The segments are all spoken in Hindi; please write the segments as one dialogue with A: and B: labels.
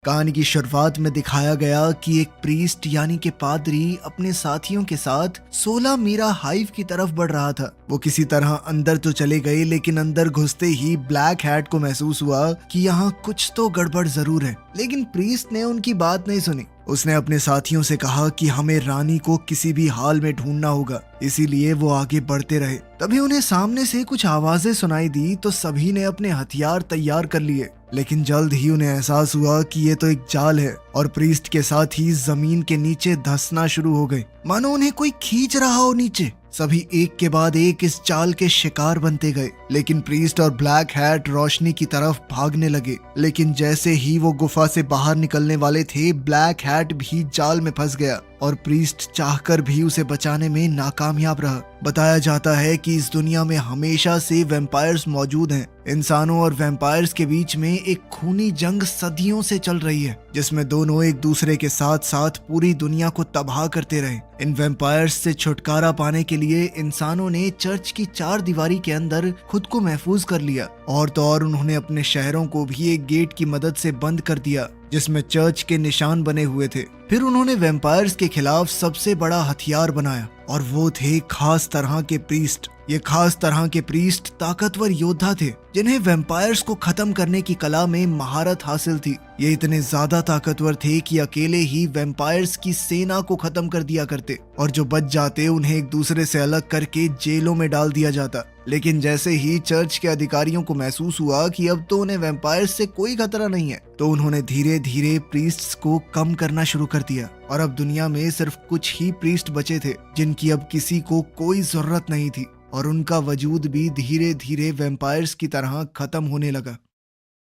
A: कहानी की शुरुआत में दिखाया गया कि एक प्रीस्ट यानी कि पादरी अपने साथियों के साथ 16 मीरा हाइव की तरफ बढ़ रहा था। वो किसी तरह अंदर तो चले गए, लेकिन अंदर घुसते ही ब्लैक हैट को महसूस हुआ कि यहाँ कुछ तो गड़बड़ जरूर है। लेकिन प्रीस्ट ने उनकी बात नहीं सुनी। उसने अपने साथियों से कहा कि हमें रानी को किसी भी हाल में ढूंढना होगा, इसीलिए वो आगे बढ़ते रहे। तभी उन्हें सामने से कुछ आवाजें सुनाई दी तो सभी ने अपने हथियार तैयार कर लिए। लेकिन जल्द ही उन्हें एहसास हुआ कि ये तो एक जाल है और प्रीस्ट के साथ ही जमीन के नीचे धंसना शुरू हो गए, मानो उन्हें कोई खींच रहा हो नीचे। सभी एक के बाद एक इस जाल के शिकार बनते गए, लेकिन प्रीस्ट और ब्लैक हैट रोशनी की तरफ भागने लगे। लेकिन जैसे ही वो गुफा से बाहर निकलने वाले थे, ब्लैक हैट भी जाल में फंस गया और प्रीस्ट चाहकर भी उसे बचाने में नाकामयाब रहा। बताया जाता है कि इस दुनिया में हमेशा से वैम्पायर्स मौजूद हैं। इंसानों और वैम्पायर्स के बीच में एक खूनी जंग सदियों से चल रही है, जिसमें दोनों एक दूसरे के साथ साथ पूरी दुनिया को तबाह करते रहे। इन वैम्पायर्स से छुटकारा पाने के लिए इंसानों ने चर्च की 4 दीवारी के अंदर खुद को महफूज कर लिया, और तो और उन्होंने अपने शहरों को भी एक गेट की मदद से बंद कर दिया जिसमें चर्च के निशान बने हुए थे। फिर उन्होंने वैम्पायर्स के खिलाफ सबसे बड़ा हथियार बनाया, और वो थे खास तरह के प्रीस्ट। ये खास तरह के प्रीस्ट ताकतवर योद्धा थे जिन्हें वैम्पायर्स को खत्म करने की कला में महारत हासिल थी। ये इतने ज्यादा ताकतवर थे कि अकेले ही वैम्पायर्स की सेना को खत्म कर दिया करते, और जो बच जाते उन्हें एक दूसरे से अलग करके जेलों में डाल दिया जाता। लेकिन जैसे ही चर्च के अधिकारियों को महसूस हुआ कि अब तो उन्हें वैम्पायर्स से कोई खतरा नहीं है, तो उन्होंने धीरे धीरे प्रीस्ट्स को कम करना शुरू कर दिया, और अब दुनिया में सिर्फ कुछ ही प्रीस्ट बचे थे जिनकी अब किसी को कोई जरूरत नहीं थी, और उनका वजूद भी धीरे धीरे वैम्पायर्स की तरह खत्म होने लगा।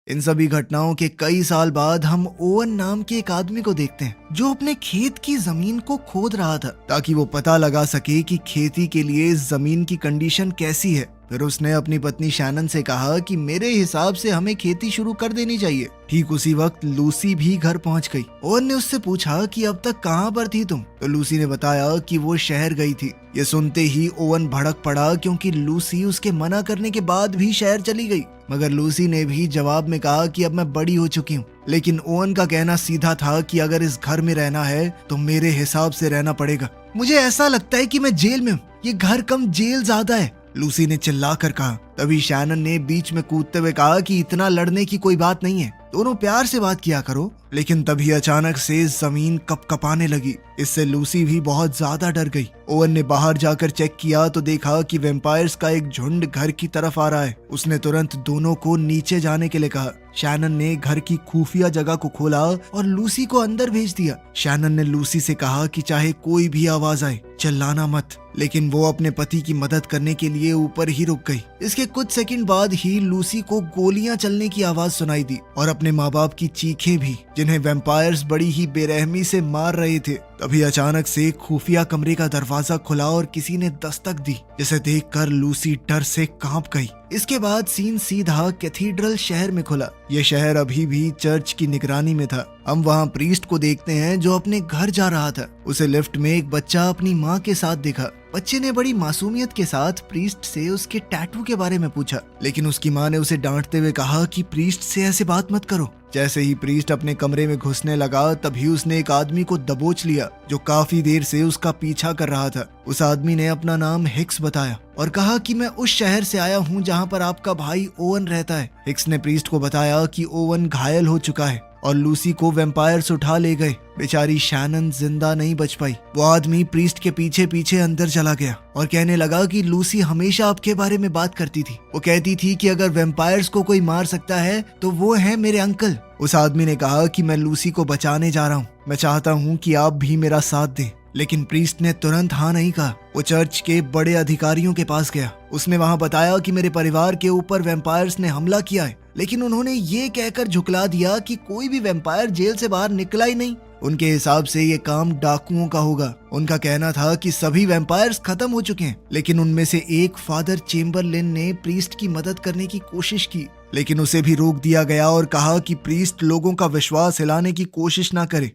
A: इन सभी घटनाओं के कई साल बाद हम ओवन नाम के एक आदमी को देखते हैं जो अपने खेत की जमीन को खोद रहा था ताकि वो पता लगा सके कि खेती के लिए जमीन की कंडीशन कैसी है। फिर उसने अपनी पत्नी शैनन से कहा कि मेरे हिसाब से हमें खेती शुरू कर देनी चाहिए। ठीक उसी वक्त लूसी भी घर पहुंच गई। ओवन ने उससे पूछा कि अब तक कहां पर थी तुम? तो लूसी ने बताया कि वो शहर गई थी। ये सुनते ही ओवन भड़क पड़ा, क्योंकि लूसी उसके मना करने के बाद भी शहर चली गई। मगर लूसी ने भी जवाब में कहा कि अब मैं बड़ी हो चुकी हूँ। लेकिन ओवन का कहना सीधा था कि अगर इस घर में रहना है तो मेरे हिसाब से रहना पड़ेगा। मुझे ऐसा लगता है कि मैं जेल में हूँ, ये घर कम जेल ज्यादा है, लूसी ने चिल्लाकर कहा। तभी शैनन ने बीच में कूदते हुए कहा कि इतना लड़ने की कोई बात नहीं है, दोनों प्यार से बात किया करो। लेकिन तभी अचानक से जमीन कपकपाने लगी। इससे लूसी भी बहुत ज्यादा डर गई। ओवन ने बाहर जाकर चेक किया तो देखा कि वैम्पायर्स का एक झुंड घर की तरफ आ रहा है। उसने तुरंत दोनों को नीचे जाने के लिए कहा। शैनन ने घर की खुफिया जगह को खोला और लूसी को अंदर भेज दिया। शैनन ने लूसी से कहा कि चाहे कोई भी आवाज आए चिल्लाना मत, लेकिन वो अपने पति की मदद करने के लिए ऊपर ही रुक गई। इसके कुछ सेकंड बाद ही लूसी को गोलियां चलने की आवाज सुनाई दी और अपने माँ बाप की चीखें भी, जिन्हें वैम्पायर्स बड़ी ही बेरहमी से मार रहे थे। तभी अचानक से खुफिया कमरे का दरवाजा खुला और किसी ने दस्तक दी, जिसे देखकर लूसी डर से कांप गई। इसके बाद सीन सीधा कैथीड्रल शहर में खुला। यह शहर अभी भी चर्च की निगरानी में था। हम वहाँ प्रीस्ट को देखते हैं जो अपने घर जा रहा था। उसे लिफ्ट में एक बच्चा अपनी माँ के साथ देखा। बच्चे ने बड़ी मासूमियत के साथ प्रीस्ट से उसके टैटू के बारे में पूछा, लेकिन उसकी माँ ने उसे डांटते हुए कहा कि प्रीस्ट से ऐसे बात मत करो। जैसे ही प्रीस्ट अपने कमरे में घुसने लगा, तभी उसने एक आदमी को दबोच लिया जो काफी देर से उसका पीछा कर रहा था। उस आदमी ने अपना नाम हिक्स बताया और कहा कि मैं उस शहर से आया हूँ जहाँ पर आपका भाई ओवन रहता है। हिक्स ने प्रीस्ट को बताया कि ओवन घायल हो चुका है और लूसी को वैम्पायर्स उठा ले गए। बेचारी शैनन जिंदा नहीं बच पाई। वो आदमी प्रीस्ट के पीछे पीछे अंदर चला गया और कहने लगा कि लूसी हमेशा आपके बारे में बात करती थी। वो कहती थी कि अगर वैम्पायर्स को कोई मार सकता है तो वो है मेरे अंकल। उस आदमी ने कहा कि मैं लूसी को बचाने जा रहा हूँ, मैं चाहता हूँ कि आप भी मेरा साथ दें। लेकिन प्रीस्ट ने तुरंत हाँ नहीं कहा। वो चर्च के बड़े अधिकारियों के पास गया। उसने वहाँ बताया कि मेरे परिवार के ऊपर वैम्पायर्स ने हमला किया है, लेकिन उन्होंने ये कहकर झुकला दिया कि कोई भी वैम्पायर जेल से बाहर निकला ही नहीं। उनके हिसाब से ये काम डाकुओं का होगा। उनका कहना था कि सभी वैम्पायर्स खत्म हो चुके हैं, लेकिन उनमें से एक फादर चेम्बरलिन ने प्रीस्ट की मदद करने की कोशिश की, लेकिन उसे भी रोक दिया गया और कहा कि प्रीस्ट लोगों का विश्वास हिलाने की कोशिश ना करे।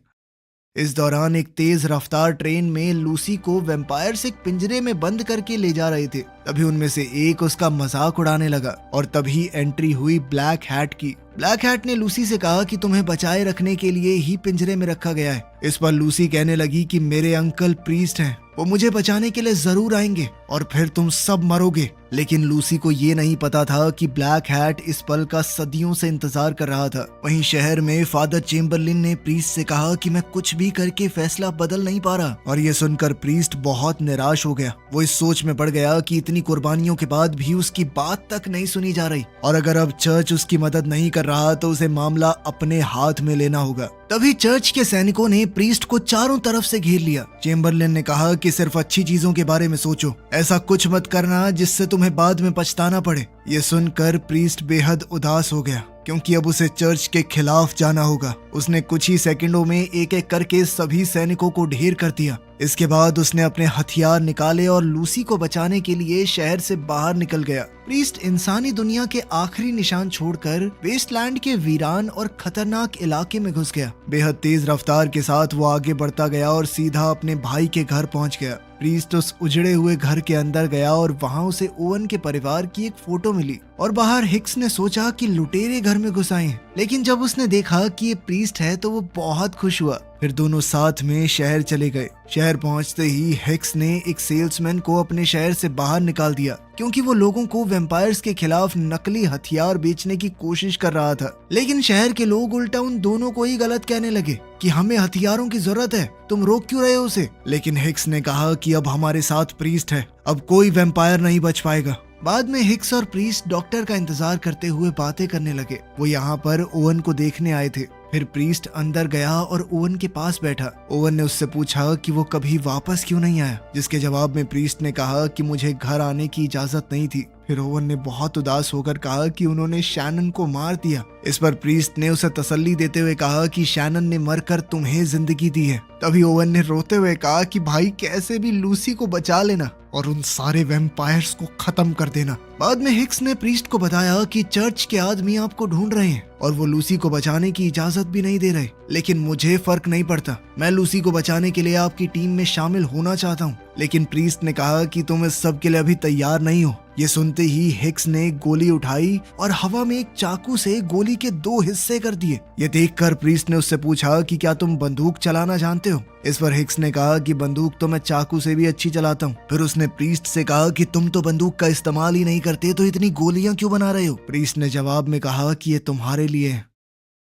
A: इस दौरान एक तेज रफ्तार ट्रेन में लूसी को वैम्पायर्स एक पिंजरे में बंद करके ले जा रहे थे। तभी उनमें से एक उसका मजाक उड़ाने लगा और तभी एंट्री हुई ब्लैक हैट की। ब्लैक हैट ने लूसी से कहा कि तुम्हें बचाए रखने के लिए ही पिंजरे में रखा गया है। इस पर लूसी कहने लगी कि मेरे अंकल प्रीस्ट हैं, वो मुझे बचाने के लिए जरूर आएंगे और फिर तुम सब मरोगे। लेकिन लूसी को ये नहीं पता था कि ब्लैक हैट इस पल का सदियों से इंतजार कर रहा था। वहीं शहर में फादर चेम्बरलिन ने प्रीस्ट से कहा कि मैं कुछ भी करके फैसला बदल नहीं पा रहा, और ये सुनकर प्रीस्ट बहुत निराश हो गया। वो इस सोच में पड़ गया कि इतनी कुर्बानियों के बाद भी उसकी बात तक नहीं सुनी जा रही, और अगर अब चर्च उसकी मदद नहीं कर रहा तो उसे मामला अपने हाथ में लेना होगा। तभी चर्च के सैनिकों ने प्रीस्ट को चारों तरफ से घेर लिया। चेम्बरलिन ने कहा कि सिर्फ अच्छी चीजों के बारे में सोचो, ऐसा कुछ मत करना जिससे तुम्हें बाद में पछताना पड़े। ये सुनकर प्रीस्ट बेहद उदास हो गया, क्योंकि अब उसे चर्च के खिलाफ जाना होगा। उसने कुछ ही सेकंडों में एक एक करके सभी सैनिकों को ढेर कर दिया। इसके बाद उसने अपने हथियार निकाले और लूसी को बचाने के लिए शहर से बाहर निकल गया। प्रीस्ट इंसानी दुनिया के आखिरी निशान छोड़कर वेस्टलैंड के वीरान और खतरनाक इलाके में घुस गया। बेहद तेज रफ्तार के साथ वो आगे बढ़ता गया और सीधा अपने भाई के घर पहुंच गया। प्रीस्ट उस उजड़े हुए घर के अंदर गया और वहां उसे ओवन के परिवार की एक फोटो मिली, और बाहर हिक्स ने सोचा कि लुटेरे घर में घुस आए हैं। लेकिन जब उसने देखा कि ये प्रीस्ट है तो वो बहुत खुश हुआ। फिर दोनों साथ में शहर चले गए। शहर पहुंचते ही हिक्स ने एक सेल्समैन को अपने शहर से बाहर निकाल दिया, क्योंकि वो लोगों को वैम्पायर्स के खिलाफ नकली हथियार बेचने की कोशिश कर रहा था। लेकिन शहर के लोग उल्टा उन दोनों को ही गलत कहने लगे कि हमें हथियारों की जरूरत है, तुम रोक क्यों रहे हो उसे। लेकिन हिक्स ने कहा कि अब हमारे साथ प्रीस्ट है, अब कोई वैम्पायर नहीं बच पाएगा। बाद में हिक्स और प्रीस्ट डॉक्टर का इंतजार करते हुए बातें करने लगे। वो यहाँ पर ओवन को देखने आए थे। फिर प्रीस्ट अंदर गया और ओवन के पास बैठा। ओवन ने उससे पूछा कि वो कभी वापस क्यों नहीं आया, जिसके जवाब में प्रीस्ट ने कहा कि मुझे घर आने की इजाजत नहीं थी। फिर ओवन ने बहुत उदास होकर कहा कि उन्होंने शैनन को मार दिया। इस पर प्रीस्ट ने उसे तसल्ली देते हुए कहा कि शैनन ने मरकर तुम्हें जिंदगी दी है। तभी ओवन ने रोते हुए कहा कि भाई कैसे भी लूसी को बचा लेना और उन सारे वैम्पायर्स को खत्म कर देना। बाद में हिक्स ने प्रीस्ट को बताया कि चर्च के आदमी आपको ढूंढ रहे हैं और वो लूसी को बचाने की इजाजत भी नहीं दे रहे। लेकिन मुझे फर्क नहीं पड़ता, मैं लूसी को बचाने के लिए आपकी टीम में शामिल होना चाहता हूँ। लेकिन प्रीस्ट ने कहा कि तुम इस सब के लिए अभी तैयार नहीं हो। ये सुनते ही हिक्स ने गोली उठाई और हवा में एक चाकू से गोली के 2 हिस्से कर दिए। ये देखकर प्रीस्ट ने उससे पूछा कि क्या तुम बंदूक चलाना जानते हो। इस पर हिक्स ने कहा कि बंदूक तो मैं चाकू से भी अच्छी चलाता हूँ। फिर उसने प्रीस्ट से कहा कि तुम तो बंदूक का इस्तेमाल ही नहीं करते, तो इतनी गोलियां क्यों बना रहे हो। प्रीस्ट ने जवाब में कहा कि ये तुम्हारे लिए है।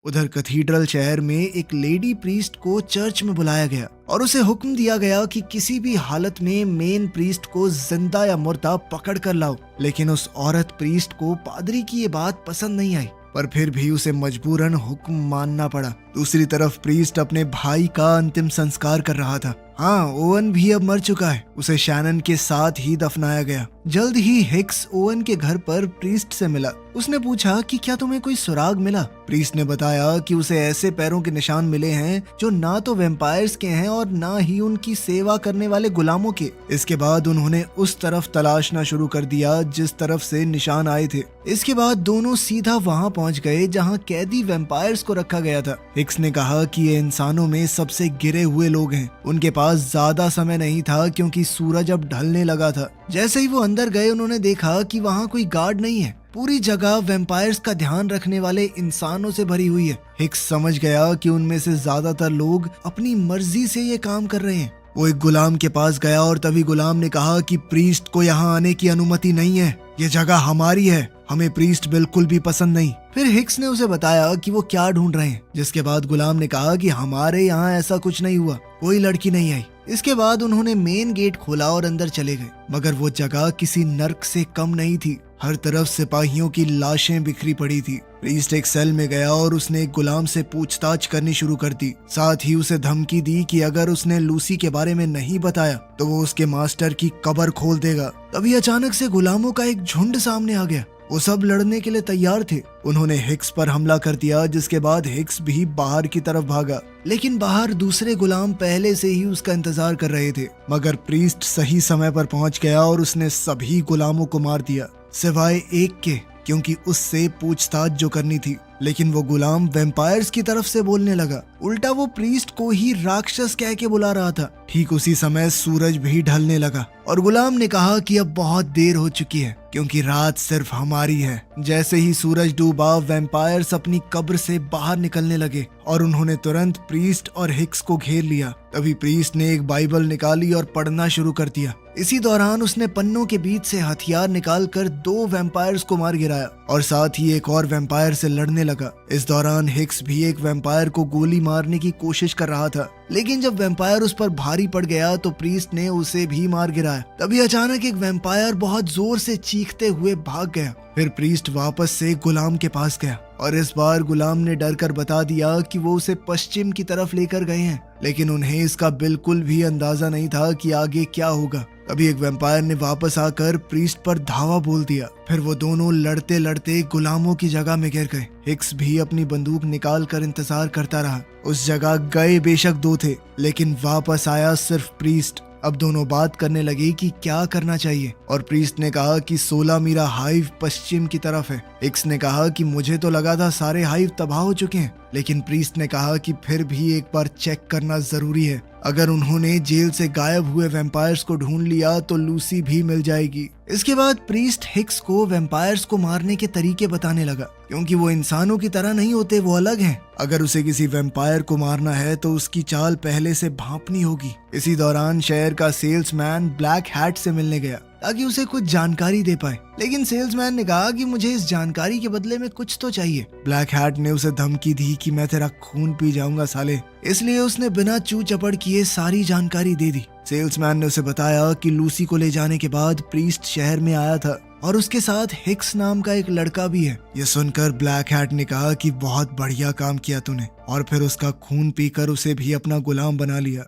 A: उधर कैथीड्रल शहर में एक लेडी प्रीस्ट को चर्च में बुलाया गया और उसे हुक्म दिया गया कि किसी भी हालत में मेन प्रीस्ट को जिंदा या मुर्दा पकड़ कर लाओ। लेकिन उस औरत प्रीस्ट को पादरी की ये बात पसंद नहीं आई, पर फिर भी उसे मजबूरन हुक्म मानना पड़ा। दूसरी तरफ प्रीस्ट अपने भाई का अंतिम संस्कार कर रहा था। हाँ, ओवन भी अब मर चुका है, उसे शैनन के साथ ही दफनाया गया। जल्द ही हिक्स ओवन के घर पर प्रीस्ट से मिला। उसने पूछा कि क्या तुम्हें कोई सुराग मिला। प्रीस्ट ने बताया कि उसे ऐसे पैरों के निशान मिले हैं जो ना तो वैम्पायर्स के हैं और ना ही उनकी सेवा करने वाले गुलामों के। इसके बाद उन्होंने उस तरफ तलाशना शुरू कर दिया जिस तरफ से निशान आए थे। इसके बाद दोनों सीधा वहां पहुंच गए जहां कैदी वैम्पायर्स को रखा गया था। हिक्स ने कहा कि ये इंसानों में सबसे गिरे हुए लोग हैं। उनके पास ज्यादा समय नहीं था क्योंकि सूरज अब ढलने लगा था। जैसे ही वो अंदर गए उन्होंने देखा कि वहाँ कोई गार्ड नहीं है। पूरी जगह वैम्पायर्स का ध्यान रखने वाले इंसानों से भरी हुई है। हिक्स समझ गया कि उनमें से ज्यादातर लोग अपनी मर्जी से ये काम कर रहे हैं। वो एक गुलाम के पास गया और तभी गुलाम ने कहा कि प्रीस्ट को यहाँ आने की अनुमति नहीं है, ये जगह हमारी है, हमें प्रीस्ट बिल्कुल भी पसंद नहीं। फिर हिक्स ने उसे बताया कि वो क्या ढूंढ रहे हैं, जिसके बाद गुलाम ने कहा कि हमारे यहाँ ऐसा कुछ नहीं हुआ, कोई लड़की नहीं आई। इसके बाद उन्होंने मेन गेट खोला और अंदर चले गए, मगर वो जगह किसी नर्क से कम नहीं थी। हर तरफ सिपाहियों की लाशें बिखरी पड़ी थी। प्रीस्ट एक सेल में गया और उसने एक गुलाम से पूछताछ करनी शुरू कर दी। साथ ही उसे धमकी दी कि अगर उसने लूसी के बारे में नहीं बताया तो वो उसके मास्टर की कब्र खोल देगा। तभी अचानक से गुलामों का एक झुंड सामने आ गया। वो सब लड़ने के लिए तैयार थे। उन्होंने हिक्स पर हमला कर दिया, जिसके बाद हिक्स भी बाहर की तरफ भागा। लेकिन बाहर दूसरे गुलाम पहले से ही उसका इंतजार कर रहे थे, मगर प्रीस्ट सही समय पर पहुंच गया और उसने सभी गुलामों को मार दिया सिवाय एक के, क्योंकि उससे पूछताछ जो करनी थी लेकिन वो गुलाम वेम्पायर्स की तरफ से बोलने लगा। उल्टा वो प्रीस्ट को ही राक्षस कह के बुला रहा था। ठीक उसी समय सूरज भी ढलने लगा और गुलाम ने कहा कि अब बहुत देर हो चुकी है क्योंकि रात सिर्फ हमारी है। जैसे ही सूरज डूबा, वैम्पायर्स अपनी कब्र से बाहर निकलने लगे और उन्होंने तुरंत प्रीस्ट और हिक्स को घेर लिया। तभी प्रीस्ट ने एक बाइबल निकाली और पढ़ना शुरू कर दिया। इसी दौरान उसने पन्नों के बीच से हथियार निकालकर 2 वैम्पायर्स को मार गिराया और साथ ही एक और वैम्पायर से लड़ने लगा। इस दौरान हिक्स भी एक वैम्पायर को गोली मारने की कोशिश कर रहा था, लेकिन जब वैम्पायर उस पर भारी पड़ गया तो प्रीस्ट ने उसे भी मार गिराया। तभी अचानक एक वैम्पायर बहुत जोर से चीखते हुए भाग गया। फिर प्रीस्ट वापस से गुलाम के पास गया और इस बार गुलाम ने डर कर बता दिया कि वो उसे पश्चिम की तरफ लेकर गए हैं, लेकिन उन्हें इसका बिल्कुल भी अंदाजा नहीं था कि आगे क्या होगा। तभी एक वैम्पायर ने वापस आकर प्रीस्ट पर धावा बोल दिया। फिर वो दोनों लड़ते लड़ते गुलामों की जगह में गिर गए। हिक्स भी अपनी बंदूक निकाल कर इंतजार करता रहा। उस जगह गए बेशक 2 थे, लेकिन वापस आया सिर्फ प्रीस्ट। अब दोनों बात करने लगे कि क्या करना चाहिए और प्रीस्ट ने कहा कि 16 मीरा हाइव पश्चिम की तरफ है। हिक्स ने कहा कि मुझे तो लगा था सारे हाइव तबाह हो चुके हैं, लेकिन प्रीस्ट ने कहा कि फिर भी एक बार चेक करना जरूरी है। अगर उन्होंने जेल से गायब हुए वैम्पायर्स को ढूंढ लिया तो लूसी भी मिल जाएगी। इसके बाद प्रीस्ट हिक्स को वैम्पायर्स को मारने के तरीके बताने लगा, क्योंकि वो इंसानों की तरह नहीं होते, वो अलग हैं। अगर उसे किसी वैम्पायर को मारना है तो उसकी चाल पहले से भांपनी होगी। इसी दौरान शहर का सेल्समैन ब्लैक हैट से मिलने गया ताकि उसे कुछ जानकारी दे पाए, लेकिन सेल्समैन ने कहा कि मुझे इस जानकारी के बदले में कुछ तो चाहिए। ब्लैक हैट ने उसे धमकी दी कि मैं तेरा खून पी जाऊंगा साले, इसलिए उसने बिना चू चपड़ किए सारी जानकारी दे दी। सेल्समैन ने उसे बताया कि लूसी को ले जाने के बाद प्रीस्ट शहर में आया था और उसके साथ हिक्स नाम का एक लड़का भी है। ये सुनकर ब्लैक हैट ने कहा कि बहुत बढ़िया काम किया तूने, और फिर उसका खून पीकर उसे भी अपना गुलाम बना लिया।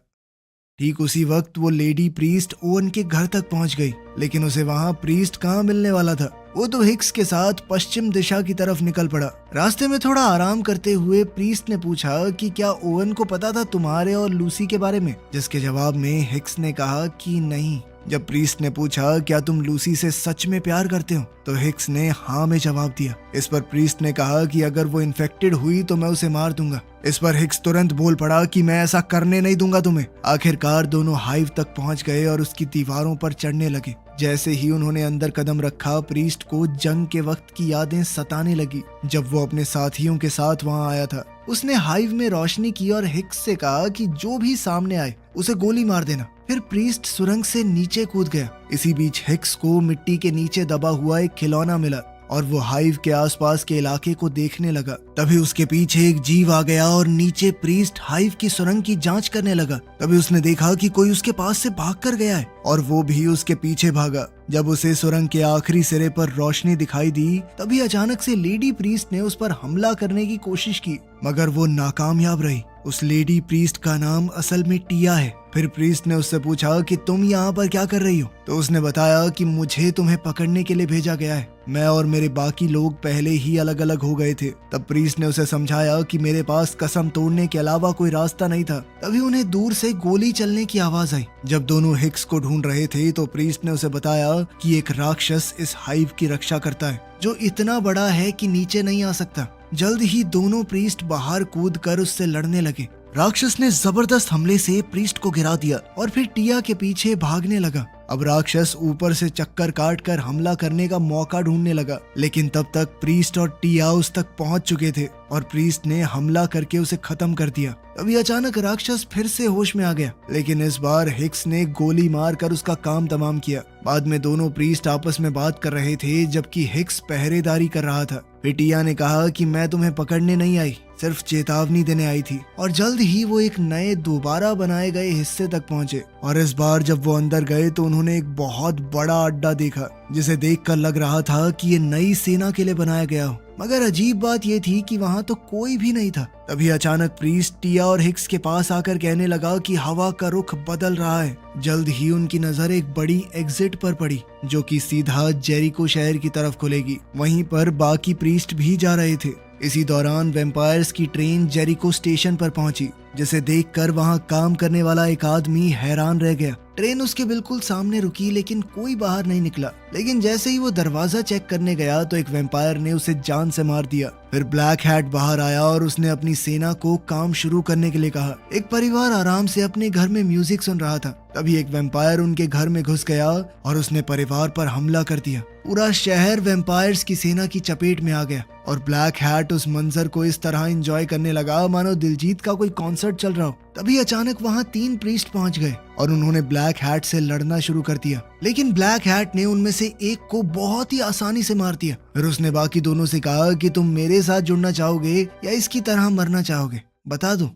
A: ठीक उसी वक्त वो लेडी प्रीस्ट ओवन के घर तक पहुंच गई, लेकिन उसे वहां प्रीस्ट कहाँ मिलने वाला था। वो तो हिक्स के साथ पश्चिम दिशा की तरफ निकल पड़ा। रास्ते में थोड़ा आराम करते हुए प्रीस्ट ने पूछा कि क्या ओवन को पता था तुम्हारे और लूसी के बारे में, जिसके जवाब में हिक्स ने कहा कि नहीं। जब प्रीस्ट ने पूछा क्या तुम लूसी से सच में प्यार करते हो, तो हिक्स ने हाँ में जवाब दिया। इस पर प्रीस्ट ने कहा कि अगर वो इन्फेक्टेड हुई तो मैं उसे मार दूंगा। इस पर हिक्स तुरंत बोल पड़ा कि मैं ऐसा करने नहीं दूंगा तुम्हें। आखिरकार दोनों हाइव तक पहुंच गए और उसकी दीवारों पर चढ़ने लगे। जैसे ही उन्होंने अंदर कदम रखा, प्रीस्ट को जंग के वक्त की यादें सताने लगी, जब वो अपने साथियों के साथ वहां आया था। उसने हाइव में रोशनी की और हिक्स से कहा कि जो भी सामने आए उसे गोली मार देना। फिर प्रीस्ट सुरंग से नीचे कूद गया। इसी बीच हिक्स को मिट्टी के नीचे दबा हुआ एक खिलौना मिला और वो हाइव के आसपास के इलाके को देखने लगा। तभी उसके पीछे एक जीव आ गया और नीचे प्रीस्ट हाइव की सुरंग की जांच करने लगा। तभी उसने देखा कि कोई उसके पास से भाग कर गया है और वो भी उसके पीछे भागा। जब उसे सुरंग के आखिरी सिरे पर रोशनी दिखाई दी, तभी अचानक से लेडी प्रीस्ट ने उस पर हमला करने की कोशिश की, मगर वो नाकामयाब रही। उस लेडी प्रीस्ट का नाम असल में टिया है। फिर प्रीस्ट ने उससे पूछा कि तुम यहाँ पर क्या कर रही हो, तो उसने बताया कि मुझे तुम्हें पकड़ने के लिए भेजा गया है। मैं और मेरे बाकी लोग पहले ही अलग अलग हो गए थे। तब प्रीस्ट ने उसे समझाया कि मेरे पास कसम तोड़ने के अलावा कोई रास्ता नहीं था। तभी उन्हें दूर से गोली चलने की आवाज आई। जब दोनों हिक्स को ढूंढ रहे थे तो प्रीस्ट ने उसे बताया कि एक राक्षस इस हाइव की रक्षा करता है, जो इतना बड़ा है कि नीचे नहीं आ सकता। जल्द ही दोनों प्रीस्ट बाहर कूद कर उससे लड़ने लगे। राक्षस ने जबरदस्त हमले से प्रीस्ट को गिरा दिया और फिर टिया के पीछे भागने लगा। अब राक्षस ऊपर से चक्कर काट कर हमला करने का मौका ढूंढने लगा, लेकिन तब तक प्रीस्ट और टिया उस तक पहुंच चुके थे और प्रीस्ट ने हमला करके उसे खत्म कर दिया। तभी अचानक राक्षस फिर से होश में आ गया, लेकिन इस बार हिक्स ने गोली मार कर उसका काम तमाम किया। बाद में दोनों प्रीस्ट आपस में बात कर रहे थे, जबकि हिक्स पहरेदारी कर रहा था। फिर टिया ने कहा कि मैं तुम्हें पकड़ने नहीं आई, सिर्फ चेतावनी देने आई थी। और जल्द ही वो एक नए दोबारा बनाए गए हिस्से तक पहुंचे और इस बार जब वो अंदर गए तो उन्होंने एक बहुत बड़ा अड्डा देखा, जिसे देखकर लग रहा था कि ये नई सेना के लिए बनाया गया हो। मगर अजीब बात ये थी कि वहां तो कोई भी नहीं था। तभी अचानक प्रीस्ट टिया और हिक्स के पास आकर कहने लगा कि हवा का रुख बदल रहा है। जल्द ही उनकी नजर एक बड़ी एग्जिट पर पड़ी, जो कि सीधा जेरिको शहर की तरफ खुलेगी। वहीं पर बाकी प्रीस्ट भी जा रहे थे। इसी दौरान वैम्पायर्स की ट्रेन जेरिको स्टेशन पर पहुंची, जिसे देखकर वहां काम करने वाला एक आदमी हैरान रह गया। ट्रेन उसके बिल्कुल सामने रुकी, लेकिन कोई बाहर नहीं निकला। लेकिन जैसे ही वो दरवाजा चेक करने गया तो एक वैम्पायर ने उसे जान से मार दिया। फिर ब्लैक हैट बाहर आया और उसने अपनी सेना को काम शुरू करने के लिए कहा। एक परिवार आराम से अपने घर में म्यूजिक सुन रहा था। तभी एक वैम्पायर उनके घर में घुस गया और उसने परिवार पर हमला कर दिया। पूरा शहर वैम्पायर्स की सेना की चपेट में आ गया और ब्लैक हैट उस मंजर को इस तरह एंजॉय करने लगा मानो दिलजीत का कोई कॉन्सर्ट चल रहा हो। तभी अचानक वहाँ 3 प्रीस्ट पहुँच गए और उन्होंने ब्लैक हैट से लड़ना शुरू कर दिया, लेकिन ब्लैक हैट ने उनमें से एक को बहुत ही आसानी से मार दिया। फिर उसने बाकी दोनों से कहा कि तुम मेरे साथ जुड़ना चाहोगे या इसकी तरह मरना चाहोगे, बता दो।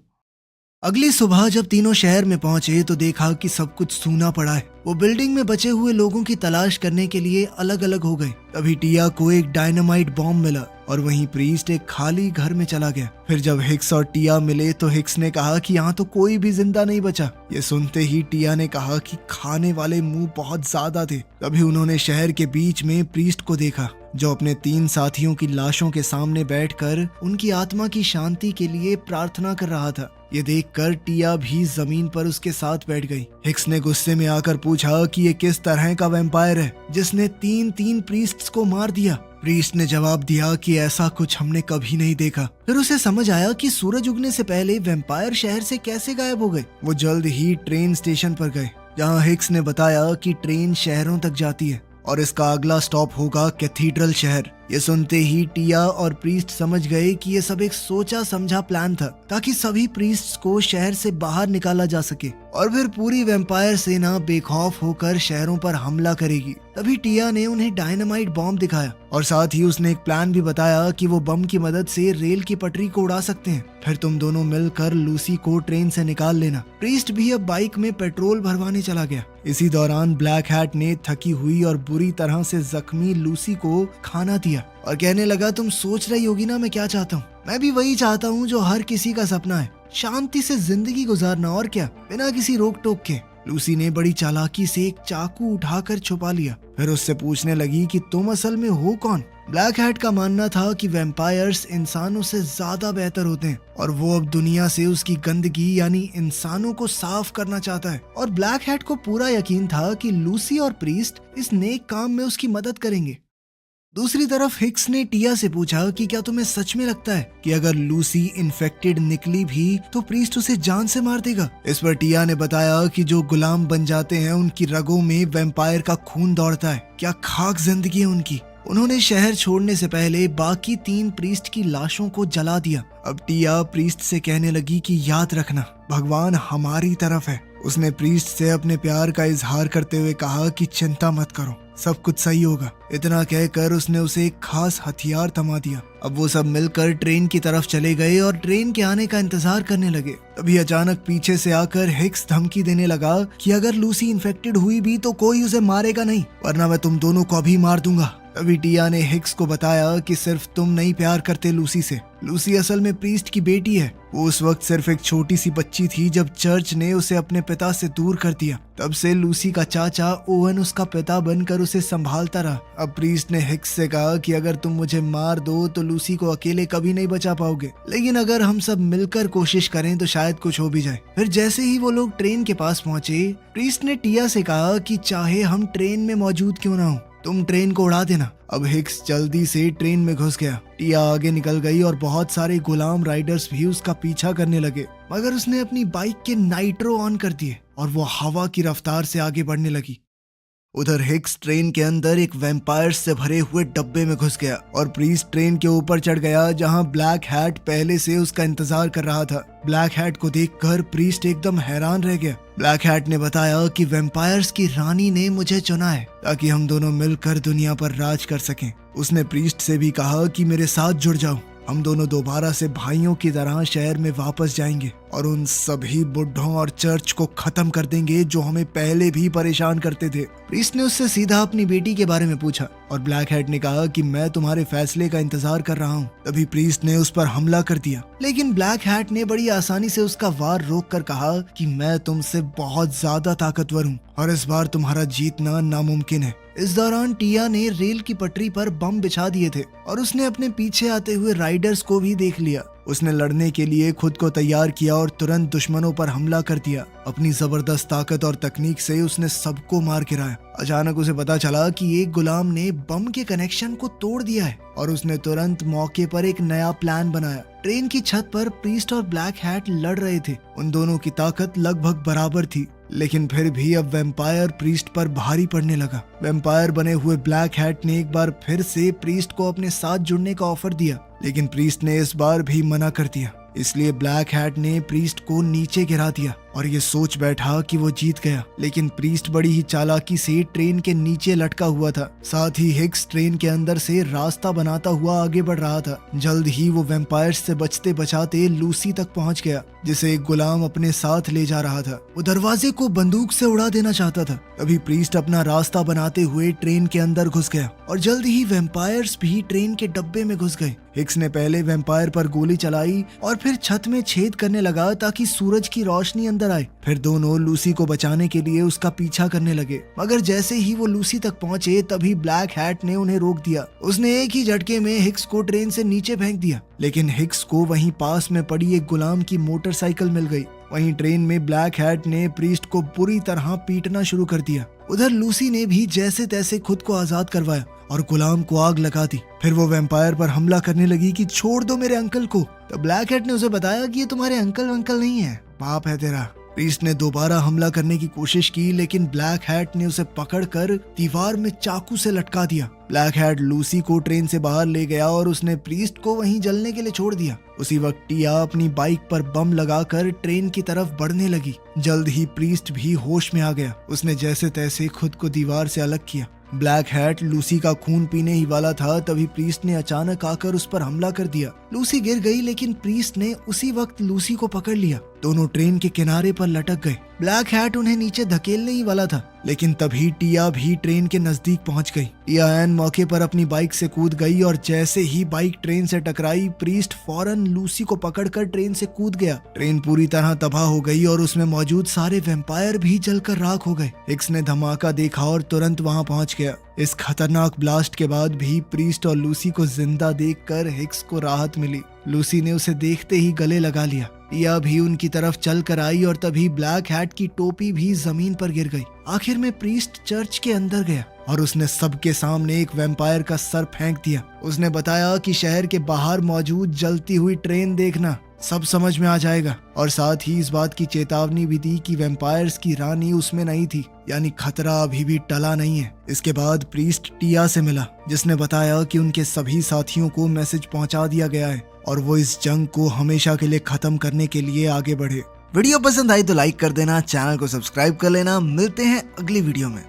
A: अगली सुबह जब तीनों शहर में पहुंचे तो देखा कि सब कुछ सूना पड़ा है। वो बिल्डिंग में बचे हुए लोगों की तलाश करने के लिए अलग अलग हो गए। तभी टिया को एक डायनामाइट बॉम्ब मिला और वहीं प्रीस्ट एक खाली घर में चला गया। फिर जब हिक्स और टिया मिले तो हिक्स ने कहा कि यहाँ तो कोई भी जिंदा नहीं बचा। ये सुनते ही टिया ने कहा कि खाने वाले मुंह बहुत ज्यादा थे। तभी उन्होंने शहर के बीच में प्रीस्ट को देखा जो अपने 3 साथियों की लाशों के सामने बैठकर उनकी आत्मा की शांति के लिए प्रार्थना कर रहा था। ये देखकर टिया भी जमीन पर उसके साथ बैठ गई। हिक्स ने गुस्से में आकर पूछा कि ये किस तरह का वैम्पायर है जिसने 3 प्रीस्ट्स को मार दिया। प्रीस्ट ने जवाब दिया कि ऐसा कुछ हमने कभी नहीं देखा। फिर उसे समझ आया कि सूरज उगने से पहले वैम्पायर शहर से कैसे गायब हो गए। वो जल्द ही ट्रेन स्टेशन पर गए जहाँ हिक्स ने बताया कि ट्रेन शहरों तक जाती है और इसका अगला स्टॉप होगा कैथीड्रल शहर। ये सुनते ही टिया और प्रीस्ट समझ गए कि ये सब एक सोचा समझा प्लान था ताकि सभी प्रीस्ट्स को शहर से बाहर निकाला जा सके और फिर पूरी वैम्पायर सेना बेखौफ होकर शहरों पर हमला करेगी। तभी टिया ने उन्हें डायनामाइट बॉम्ब दिखाया और साथ ही उसने एक प्लान भी बताया कि वो बम की मदद से रेल की पटरी को उड़ा सकते हैं। फिर तुम दोनों मिलकर लूसी को ट्रेन से निकाल लेना। प्रीस्ट भी अब बाइक में पेट्रोल भरवाने चला गया। इसी दौरान ब्लैक हैट ने थकी हुई और बुरी तरह से जख्मी लूसी को खाना दिया और कहने लगा, तुम सोच रही होगी ना मैं क्या चाहता हूँ। मैं भी वही चाहता हूँ जो हर किसी का सपना है, शांति से जिंदगी गुजारना और क्या, बिना किसी रोक टोक के। लूसी ने बड़ी चालाकी से एक चाकू उठाकर छुपा लिया। फिर उससे पूछने लगी कि तुम असल में हो कौन। ब्लैक हैट का मानना था कि वैम्पायर्स इंसानों से ज्यादा बेहतर होते हैं और वो अब दुनिया से उसकी गंदगी यानी इंसानों को साफ करना चाहता है। और ब्लैक हैट को पूरा यकीन था कि लूसी और प्रीस्ट इस नेक काम में उसकी मदद करेंगे। दूसरी तरफ हिक्स ने टिया से पूछा कि क्या तुम्हें सच में लगता है कि अगर लूसी इन्फेक्टेड निकली भी तो प्रीस्ट उसे जान से मार देगा। इस पर टिया ने बताया कि जो गुलाम बन जाते हैं उनकी रगों में वैम्पायर का खून दौड़ता है। क्या खाक जिंदगी है उनकी। उन्होंने शहर छोड़ने से पहले बाकी 3 प्रीस्ट की लाशों को जला दिया। अब टिया प्रीस्ट से कहने लगी कि याद रखना भगवान हमारी तरफ है। उसने प्रीस्ट से अपने प्यार का इजहार करते हुए कहा कि चिंता मत करो, सब कुछ सही होगा। इतना कहकर उसने उसे एक खास हथियार थमा दिया। अब वो सब मिलकर ट्रेन की तरफ चले गए और ट्रेन के आने का इंतजार करने लगे। तभी अचानक पीछे से आकर हिक्स धमकी देने लगा कि अगर लूसी इन्फेक्टेड हुई भी तो कोई उसे मारेगा नहीं, वरना मैं तुम दोनों को अभी मार दूंगा। तभी टिया ने हिक्स को बताया कि सिर्फ तुम नहीं प्यार करते लूसी से, लूसी असल में प्रीस्ट की बेटी है। वो उस वक्त सिर्फ एक छोटी सी बच्ची थी जब चर्च ने उसे अपने पिता से दूर कर दिया। तब से लूसी का चाचा ओवन उसका पिता बनकर उसे संभालता रहा। अब प्रीस्ट ने हिक्स से कहा कि अगर तुम मुझे मार दो तो लूसी को अकेले कभी नहीं बचा पाओगे, लेकिन अगर हम सब मिलकर कोशिश करें तो शायद कुछ हो भी जाए। फिर जैसे ही वो लोग ट्रेन के पास पहुंचे, प्रीस्ट ने टिया से कहा कि चाहे हम ट्रेन में मौजूद क्यों ना हो, तुम ट्रेन को उड़ा देना। अब हिक्स जल्दी से ट्रेन में घुस गया। टिया आगे निकल गई और बहुत सारे गुलाम राइडर्स भी उसका पीछा करने लगे, मगर उसने अपनी बाइक के नाइट्रो ऑन कर दिए और वो हवा की रफ्तार से आगे बढ़ने लगी। उधर हिक्स ट्रेन के अंदर एक वैम्पायर्स से भरे हुए डब्बे में घुस गया और प्रीस्ट ट्रेन के ऊपर चढ़ गया जहां ब्लैक हैट पहले से उसका इंतजार कर रहा था। ब्लैक हैट को देखकर प्रीस्ट एकदम हैरान रह गया। ब्लैक हैट ने बताया कि वैम्पायर्स की रानी ने मुझे चुना है ताकि हम दोनों मिलकर दुनिया पर राज कर सकें। उसने प्रीस्ट से भी कहा कि मेरे साथ जुड़ जाओ, हम दोनों दोबारा से भाइयों की तरह शहर में वापस जाएंगे और उन सभी बुढ़ों और चर्च को खत्म कर देंगे जो हमें पहले भी परेशान करते थे। प्रीस्ट ने उससे सीधा अपनी बेटी के बारे में पूछा और ब्लैक हैट ने कहा कि मैं तुम्हारे फैसले का इंतजार कर रहा हूँ। तभी प्रीस्ट ने उस पर हमला कर दिया, लेकिन ब्लैक हैट ने बड़ी आसानी से उसका वार रोक कर कहा कि मैं तुमसे बहुत ज्यादा ताकतवर हूँ और इस बार तुम्हारा जीतना नामुमकिन है। इस दौरान टिया ने रेल की पटरी पर बम बिछा दिए थे और उसने अपने पीछे आते हुए राइडर्स को भी देख लिया। उसने लड़ने के लिए खुद को तैयार किया और तुरंत दुश्मनों पर हमला कर दिया। अपनी जबरदस्त ताकत और तकनीक से उसने सबको मार गिराया। अचानक उसे पता चला कि एक गुलाम ने बम के कनेक्शन को तोड़ दिया है और उसने तुरंत मौके पर एक नया प्लान बनाया। ट्रेन की छत पर प्रीस्ट और ब्लैक हैट लड़ रहे थे। उन दोनों की ताकत लगभग बराबर थी, लेकिन फिर भी अब वैम्पायर प्रीस्ट पर भारी पड़ने लगा। वैम्पायर बने हुए ब्लैक हैट ने एक बार फिर से प्रीस्ट को अपने साथ जुड़ने का ऑफर दिया, लेकिन प्रीस्ट ने इस बार भी मना कर दिया। इसलिए ब्लैक हैट ने प्रीस्ट को नीचे गिरा दिया और ये सोच बैठा कि वो जीत गया। लेकिन प्रीस्ट बड़ी ही चालाकी से ट्रेन के नीचे लटका हुआ था। साथ ही हिक्स ट्रेन के अंदर से रास्ता बनाता हुआ आगे बढ़ रहा था। जल्द ही वो वैम्पायर्स से बचते बचाते लूसी तक पहुंच गया, जिसे एक गुलाम अपने साथ ले जा रहा था। वो दरवाजे को बंदूक से उड़ा देना चाहता था। तभी प्रीस्ट अपना रास्ता बनाते हुए ट्रेन के अंदर घुस गया और जल्द ही वैम्पायर्स भी ट्रेन के डब्बे में घुस गए। हिक्स ने पहले वैम्पायर पर गोली चलाई और फिर छत में छेद करने लगा ताकि सूरज की रोशनी अंदर आए। फिर दोनों लूसी को बचाने के लिए उसका पीछा करने लगे, मगर जैसे ही वो लूसी तक पहुंचे तभी ब्लैक हैट ने उन्हें रोक दिया। उसने एक ही झटके में हिक्स को ट्रेन से नीचे फेंक दिया, लेकिन हिक्स को वहीं पास में पड़ी एक गुलाम की मोटरसाइकिल मिल गई। वहीं ट्रेन में ब्लैक हैट ने प्रीस्ट को बुरी तरह पीटना शुरू कर दिया। उधर लूसी ने भी जैसे तैसे खुद को आजाद करवाया और गुलाम को आग लगा दी। फिर वो वैम्पायर पर हमला करने लगी कि छोड़ दो मेरे अंकल को। तो ब्लैक हैट ने उसे बताया कि ये तुम्हारे अंकल नहीं है, बाप है तेरा। प्रीस्ट ने दोबारा हमला करने की कोशिश की, लेकिन ब्लैक हैट ने उसे पकड़कर दीवार में चाकू से लटका दिया। ब्लैक हैट लूसी को ट्रेन से बाहर ले गया और उसने प्रीस्ट को वहीं जलने के लिए छोड़ दिया। उसी वक्त टिया अपनी बाइक पर बम लगाकर ट्रेन की तरफ बढ़ने लगी। जल्द ही प्रीस्ट भी होश में आ गया। उसने जैसे तैसे खुद को दीवार से अलग किया। ब्लैक हैट लूसी का खून पीने ही वाला था, तभी प्रीस्ट ने अचानक आकर उस पर हमला कर दिया। लूसी गिर गई, लेकिन प्रीस्ट ने उसी वक्त लूसी को पकड़ लिया। दोनों ट्रेन के किनारे पर लटक गए। ब्लैक हैट उन्हें नीचे धकेलने ही वाला था, लेकिन तभी टिया भी ट्रेन के नजदीक पहुंच गई। टिया ऐन मौके पर अपनी बाइक से कूद गई और जैसे ही बाइक ट्रेन से टकराई, प्रीस्ट फौरन लूसी को पकड़कर ट्रेन से कूद गया। ट्रेन पूरी तरह तबाह हो गई और उसमें मौजूद सारे वैम्पायर भी जलकर राख हो गए। हिक्स ने धमाका देखा और तुरंत वहां पहुंच गया। इस खतरनाक ब्लास्ट के बाद भी प्रीस्ट और लूसी को जिंदा देखकर हिक्स को राहत मिली। लूसी ने उसे देखते ही गले लगा लिया। टिया भी उनकी तरफ चल कर आई और तभी ब्लैक हैट की टोपी भी जमीन पर गिर गई। आखिर में प्रीस्ट चर्च के अंदर गया और उसने सबके सामने एक वैम्पायर का सर फेंक दिया। उसने बताया कि शहर के बाहर मौजूद जलती हुई ट्रेन देखना, सब समझ में आ जाएगा। और साथ ही इस बात की चेतावनी भी दी कि वैम्पायर्स की रानी उसमें नहीं थी, यानी खतरा अभी भी टला नहीं है। इसके बाद प्रीस्ट टिया से मिला, जिसने बताया कि उनके सभी साथियों को मैसेज पहुंचा दिया गया है और वो इस जंग को हमेशा के लिए खत्म करने के लिए आगे बढ़े। वीडियो पसंद आई तो लाइक कर देना, चैनल को सब्सक्राइब कर लेना। मिलते हैं अगली वीडियो में।